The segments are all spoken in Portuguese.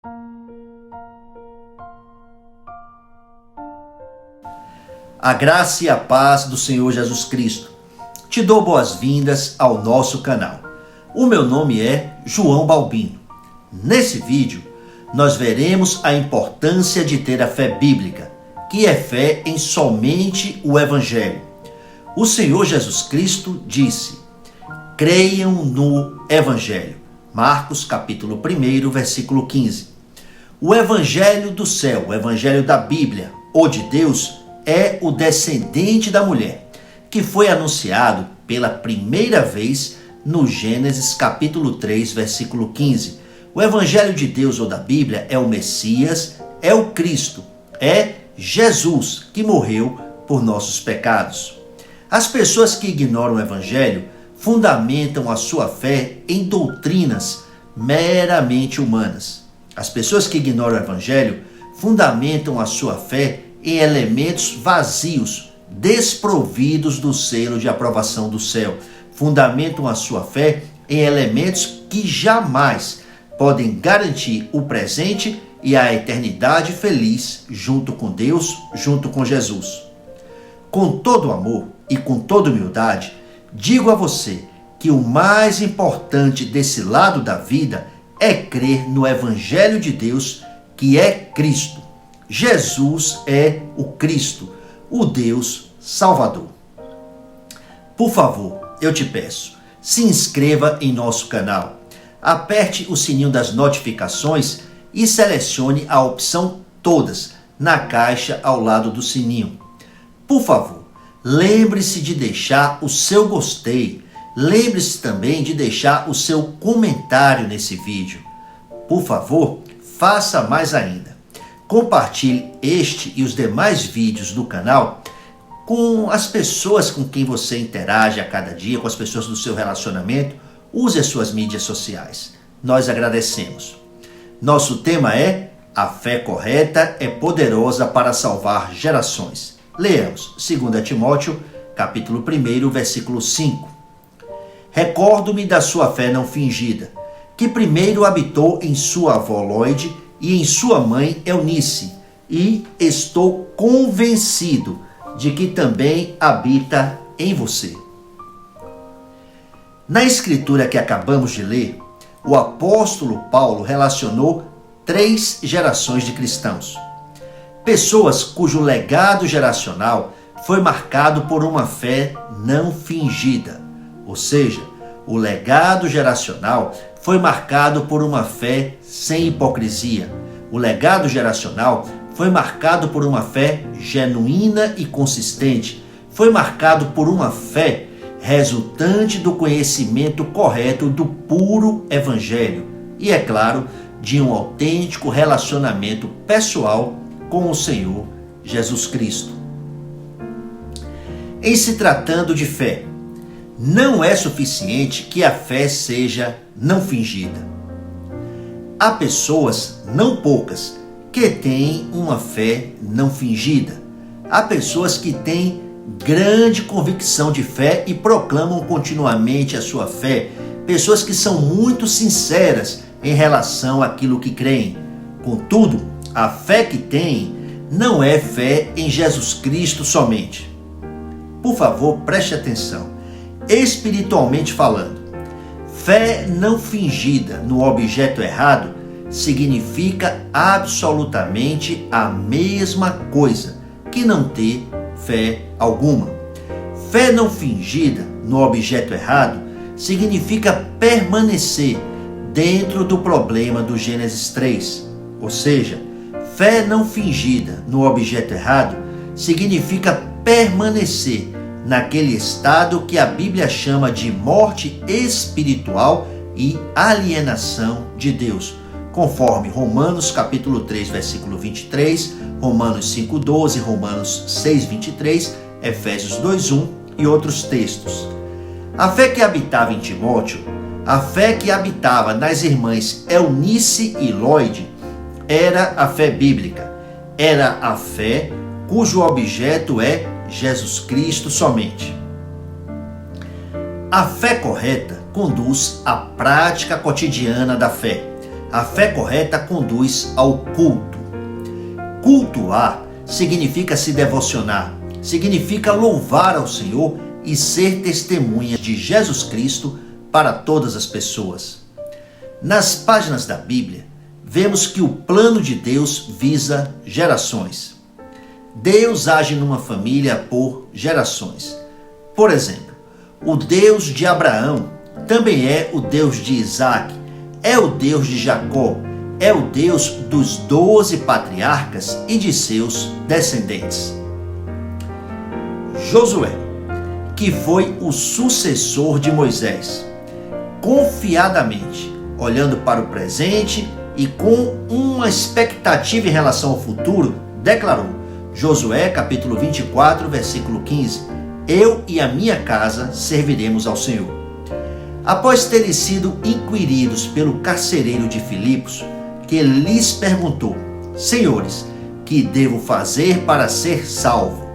A graça e a paz do Senhor Jesus Cristo. Te dou boas-vindas ao nosso canal. O meu nome é João Balbino. Nesse vídeo, nós veremos a importância de ter a fé bíblica, que é fé em somente o Evangelho. O Senhor Jesus Cristo disse: creiam no Evangelho. Marcos capítulo 1, versículo 15. O Evangelho do céu, o Evangelho da Bíblia ou de Deus, é o descendente da mulher, que foi anunciado pela primeira vez no Gênesis capítulo 3, versículo 15. O Evangelho de Deus ou da Bíblia é o Messias, é o Cristo, é Jesus que morreu por nossos pecados. As pessoas que ignoram o Evangelho fundamentam a sua fé em doutrinas meramente humanas. As pessoas que ignoram o Evangelho fundamentam a sua fé em elementos vazios, desprovidos do selo de aprovação do céu. Fundamentam a sua fé em elementos que jamais podem garantir o presente e a eternidade feliz junto com Deus, junto com Jesus. Com todo amor e com toda humildade, digo a você que o mais importante desse lado da vida é crer no Evangelho de Deus, que é Cristo. Jesus é o Cristo, o Deus Salvador. Por favor, eu te peço, se inscreva em nosso canal, aperte o sininho das notificações e selecione a opção Todas na caixa ao lado do sininho. Por favor, lembre-se de deixar o seu gostei, lembre-se também de deixar o seu comentário nesse vídeo. Por favor, faça mais ainda. Compartilhe este e os demais vídeos do canal com as pessoas com quem você interage a cada dia, com as pessoas do seu relacionamento. Use as suas mídias sociais. Nós agradecemos. Nosso tema é: a fé correta é poderosa para salvar gerações. Leamos 2 Timóteo, capítulo 1, versículo 5. Recordo-me da sua fé não fingida, que primeiro habitou em sua avó Lóide e em sua mãe Eunice, e estou convencido de que também habita em você. Na escritura que acabamos de ler, o apóstolo Paulo relacionou 3 gerações de cristãos. Pessoas cujo legado geracional foi marcado por uma fé não fingida, ou seja, o legado geracional foi marcado por uma fé sem hipocrisia. O legado geracional foi marcado por uma fé genuína e consistente. Foi marcado por uma fé resultante do conhecimento correto do puro Evangelho e, é claro, de um autêntico relacionamento pessoal com o Senhor Jesus Cristo. Em se tratando de fé, não é suficiente que a fé seja não fingida. Há pessoas, não poucas, que têm uma fé não fingida. Há pessoas que têm grande convicção de fé e proclamam continuamente a sua fé. Pessoas que são muito sinceras em relação àquilo que creem. Contudo, a fé que têm não é fé em Jesus Cristo somente. Por favor, preste atenção. Espiritualmente falando, fé não fingida no objeto errado significa absolutamente a mesma coisa que não ter fé alguma. Fé não fingida no objeto errado significa permanecer dentro do problema do Gênesis 3. Ou seja, fé não fingida no objeto errado significa permanecer naquele estado que a Bíblia chama de morte espiritual e alienação de Deus, conforme Romanos capítulo 3, versículo 23, Romanos 5:12, Romanos 6:23, Efésios 2:1 e outros textos. A fé que habitava em Timóteo, a fé que habitava nas irmãs Eunice e Lóide, era a fé bíblica, era a fé cujo objeto é Jesus Cristo somente. A fé correta conduz à prática cotidiana da fé. A fé correta conduz ao culto. Cultuar significa se devocionar, significa louvar ao Senhor e ser testemunha de Jesus Cristo para todas as pessoas. Nas páginas da Bíblia, vemos que o plano de Deus visa gerações. Deus age numa família por gerações. Por exemplo, o Deus de Abraão também é o Deus de Isaac, é o Deus de Jacó, é o Deus dos 12 patriarcas e de seus descendentes. Josué, que foi o sucessor de Moisés, confiadamente, olhando para o presente e com uma expectativa em relação ao futuro, declarou, Josué capítulo 24, versículo 15, eu e a minha casa serviremos ao Senhor. Após terem sido inquiridos pelo carcereiro de Filipos, que lhes perguntou, senhores, que devo fazer para ser salvo?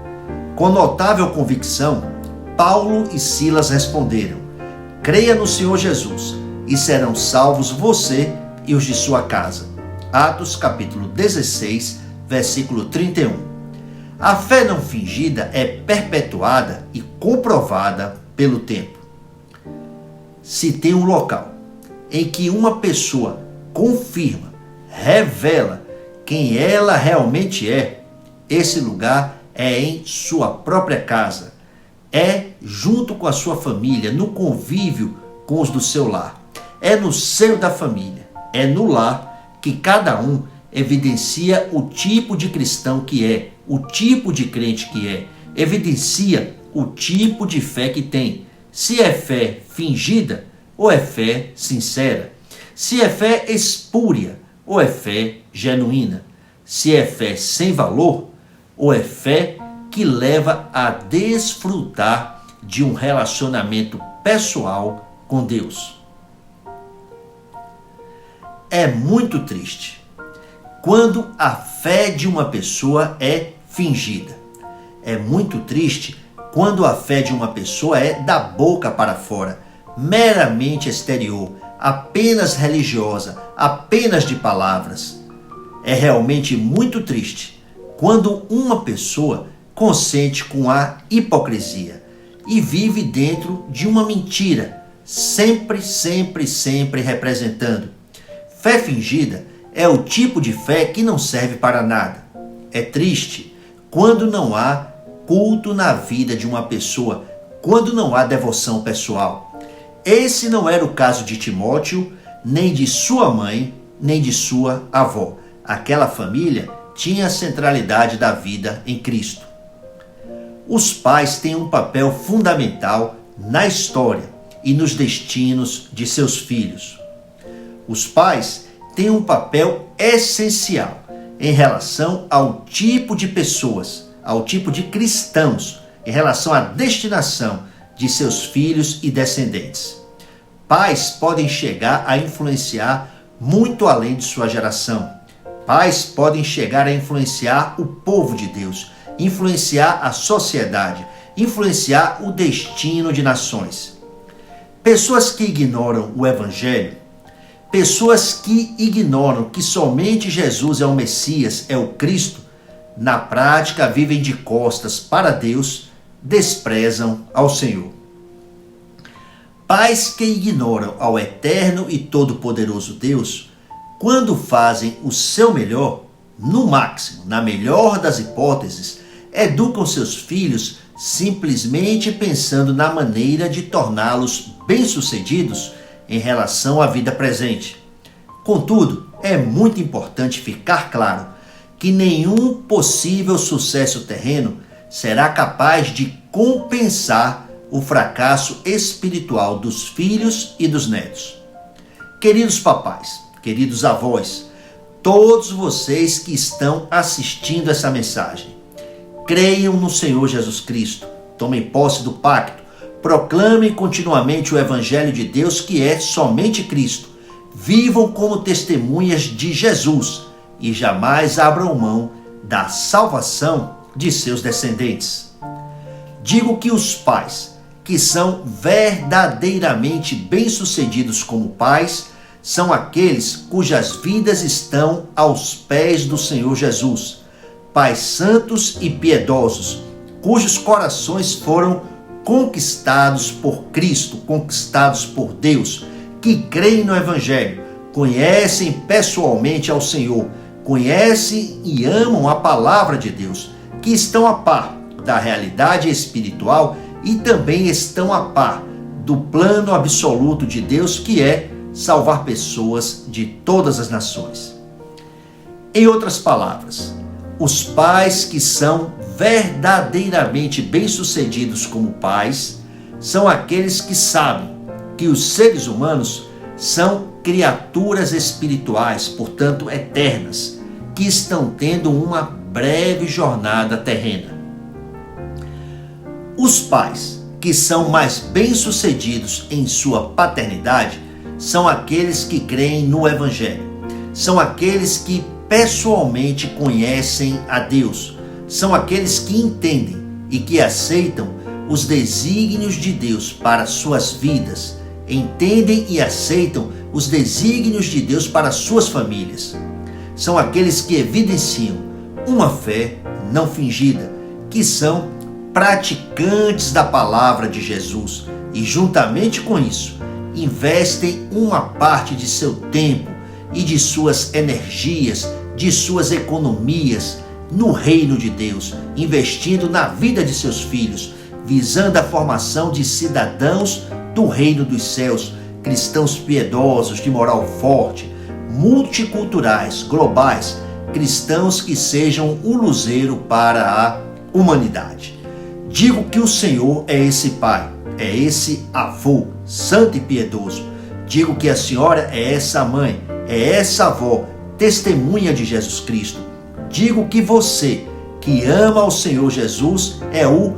Com notável convicção, Paulo e Silas responderam, creia no Senhor Jesus e serão salvos você e os de sua casa. Atos capítulo 16, versículo 31. A fé não fingida é perpetuada e comprovada pelo tempo. Se tem um local em que uma pessoa confirma, revela quem ela realmente é, esse lugar é em sua própria casa, é junto com a sua família, no convívio com os do seu lar, é no seio da família, é no lar que cada um evidencia o tipo de cristão que é, o tipo de crente que é, evidencia o tipo de fé que tem, se é fé fingida ou é fé sincera, se é fé espúria ou é fé genuína, se é fé sem valor ou é fé que leva a desfrutar de um relacionamento pessoal com Deus. É muito triste quando a fé de uma pessoa é fingida. É muito triste quando a fé de uma pessoa é da boca para fora, meramente exterior, apenas religiosa, apenas de palavras. É realmente muito triste quando uma pessoa consente com a hipocrisia e vive dentro de uma mentira, sempre representando. Fé fingida é o tipo de fé que não serve para nada. É triste quando não há culto na vida de uma pessoa, quando não há devoção pessoal. Esse não era o caso de Timóteo, nem de sua mãe, nem de sua avó. Aquela família tinha a centralidade da vida em Cristo. Os pais têm um papel fundamental na história e nos destinos de seus filhos. Os pais têm um papel essencial em relação ao tipo de pessoas, ao tipo de cristãos, em relação à destinação de seus filhos e descendentes. Pais podem chegar a influenciar muito além de sua geração. Pais podem chegar a influenciar o povo de Deus, influenciar a sociedade, influenciar o destino de nações. Pessoas que ignoram o Evangelho, pessoas que ignoram que somente Jesus é o Messias, é o Cristo, na prática vivem de costas para Deus, desprezam ao Senhor. Pais que ignoram ao eterno e todo-poderoso Deus, quando fazem o seu melhor, no máximo, na melhor das hipóteses, educam seus filhos simplesmente pensando na maneira de torná-los bem-sucedidos em relação à vida presente. Contudo, é muito importante ficar claro que nenhum possível sucesso terreno será capaz de compensar o fracasso espiritual dos filhos e dos netos. Queridos papais, queridos avós, todos vocês que estão assistindo essa mensagem, creiam no Senhor Jesus Cristo, tomem posse do pacto, proclamem continuamente o Evangelho de Deus que é somente Cristo, vivam como testemunhas de Jesus e jamais abram mão da salvação de seus descendentes. Digo que os pais, que são verdadeiramente bem-sucedidos como pais, são aqueles cujas vidas estão aos pés do Senhor Jesus. Pais santos e piedosos, cujos corações foram conquistados por Cristo, conquistados por Deus, que creem no Evangelho, conhecem pessoalmente ao Senhor, conhecem e amam a palavra de Deus, que estão a par da realidade espiritual e também estão a par do plano absoluto de Deus, que é salvar pessoas de todas as nações. Em outras palavras, os pais que são verdadeiramente bem-sucedidos como pais são aqueles que sabem que os seres humanos são criaturas espirituais, portanto eternas, que estão tendo uma breve jornada terrena. Os pais que são mais bem-sucedidos em sua paternidade são aqueles que creem no Evangelho, são aqueles que pessoalmente conhecem a Deus, são aqueles que entendem e que aceitam os desígnios de Deus para suas vidas, entendem e aceitam os desígnios de Deus para suas famílias. São aqueles que evidenciam uma fé não fingida, que são praticantes da palavra de Jesus e, juntamente com isso, investem uma parte de seu tempo e de suas energias, de suas economias no reino de Deus, investindo na vida de seus filhos, visando a formação de cidadãos do reino dos céus, cristãos piedosos, de moral forte, multiculturais, globais, cristãos que sejam um luzeiro para a humanidade. Digo que o Senhor é esse pai, é esse avô santo e piedoso. Digo que a senhora é essa mãe, é essa avó, testemunha de Jesus Cristo. Digo que você, que ama ao Senhor Jesus, é o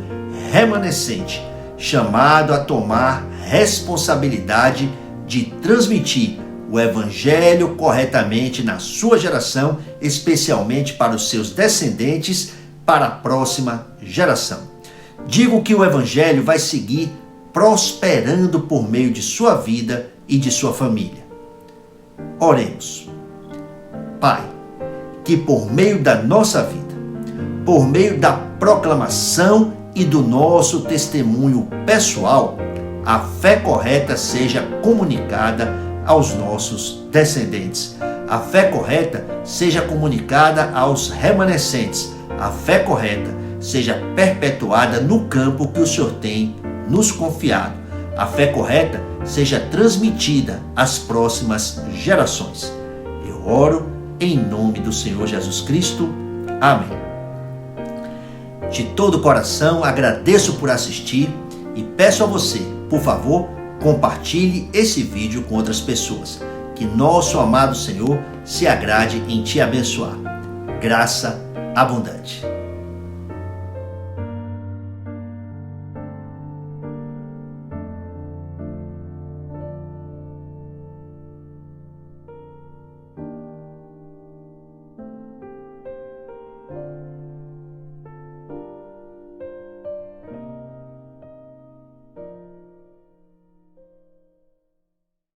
remanescente, chamado a tomar responsabilidade de transmitir o Evangelho corretamente na sua geração, especialmente para os seus descendentes, para a próxima geração. Digo que o Evangelho vai seguir prosperando por meio de sua vida e de sua família. Oremos. Pai, que por meio da nossa vida, por meio da proclamação e do nosso testemunho pessoal, a fé correta seja comunicada aos nossos descendentes. A fé correta seja comunicada aos remanescentes. A fé correta seja perpetuada no campo que o Senhor tem nos confiado. A fé correta seja transmitida às próximas gerações. Eu oro em nome do Senhor Jesus Cristo. Amém. De todo o coração agradeço por assistir e peço a você, por favor, compartilhe esse vídeo com outras pessoas. Que nosso amado Senhor se agrade em te abençoar. Graça abundante.